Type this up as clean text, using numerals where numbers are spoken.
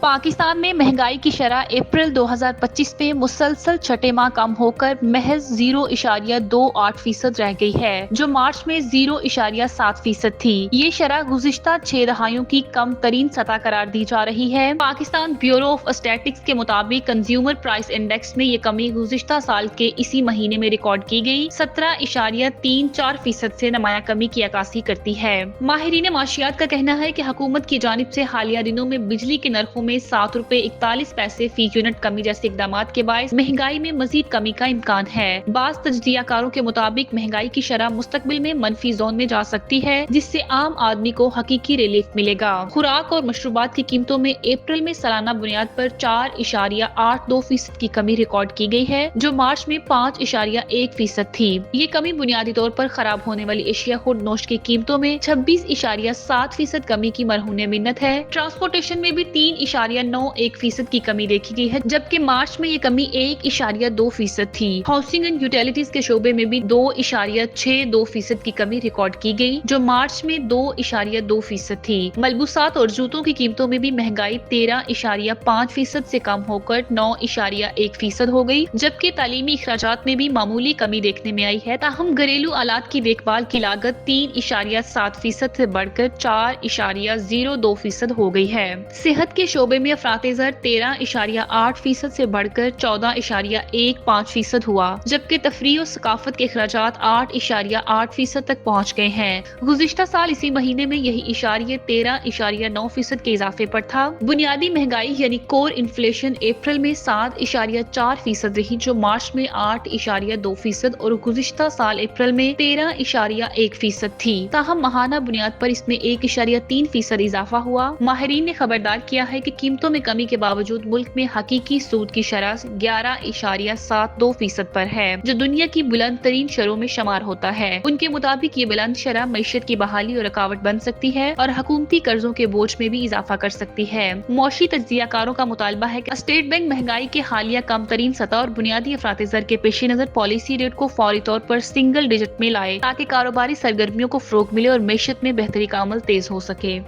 पाकिस्तान में महंगाई की शरह अप्रैल 2025 में मुसलसल छठे माह कम होकर महज 0.28% रह गई है, जो मार्च में 0.7% थी। ये शरह गुज़िश्ता 6 दहाइयों की कम तरीन सतह करार दी जा रही है। पाकिस्तान ब्यूरो ऑफ स्टैटिस्टिक्स के मुताबिक कंज्यूमर प्राइस इंडेक्स में ये कमी गुज़िश्ता साल के इसी महीने में रिकॉर्ड की गई 17.34% से नुमाया कमी की अक्कासी करती है। माहिरीन माशियात का कहना है कि हुकूमत की जानिब से हालिया दिनों में बिजली के नरखों में ₹7.41 फी यूनिट कमी जैसे इकदाम के बायस महंगाई में मजीद कमी का इम्कान है। बाज़ तजज़ियाकारों के मुताबिक महंगाई की शरह मुस्तकबिल में मनफी जोन में जा सकती है, जिससे आम आदमी को हकीकी रिलीफ मिलेगा। खुराक और मशरूबात की कीमतों में अप्रैल में सालाना बुनियाद पर 4.82% की कमी रिकॉर्ड की गई है, जो मार्च में 5.1% थी। ये कमी बुनियादी तौर पर खराब होने वाली एशिया खुर्द नोश की कीमतों में 26.7% कमी की मरहून मिन्नत है। ट्रांसपोर्टेशन में भी 3.91% की कमी देखी गई है, जबकि मार्च में ये कमी 1.2% थी। हाउसिंग एंड यूटिलिटीज के शोबे में भी 2.62% की कमी रिकॉर्ड की गई, जो मार्च में 2.2% थी। मलबूसात और जूतों की कीमतों में भी महंगाई 13.5% से कम होकर 9.1% हो गई, जबकि तालीमी अखराजात में भी मामूली कमी देखने में आई है। ताहम घरेलू आलात की देखभाल की लागत 3.7% से बढ़कर 4.02% हो गई है। सेहत के शोबे में अफरात-ए-ज़र 13.8% से बढ़कर 14.15% हुआ, जबकि तफरीह और सकाफत के अखराजात 8.8% तक पहुँच गए हैं। गुज़िश्ता साल इसी महीने में यही इशारिये 13.9% के इजाफे पर था। बुनियादी महंगाई यानी कोर इन्फ्लेशन अप्रैल में 7.4% रही, जो मार्च में 8.2% और गुज़िश्ता साल अप्रैल में 13.1% थी। ताहम माहाना बुनियाद पर इसमें 1.3% इजाफा हुआ। माहिरीन ने खबरदार किया है कि कीमतों में कमी के बावजूद मुल्क में हकीकी सूद की शरह 11.72% पर है, जो दुनिया की बुलंद तरीन शरहों में शुमार होता है। उनके मुताबिक ये बुलंद शरह मईशत की बहाली और रुकावट बन सकती है और हुकूमती कर्जों के बोझ में भी इजाफा कर सकती है। मौशी तज्जियाकारों का मुतालबा है कि स्टेट बैंक महंगाई के हालिया कम तरीन सतह और बुनियादी अफरात-ए-ज़र के पेश नजर पॉलिसी रेट को फौरी तौर पर सिंगल डिजिट में लाए, ताकि कारोबारी सरगर्मियों को फरोग मिले और मईशत में बेहतरी का अमल तेज हो सके।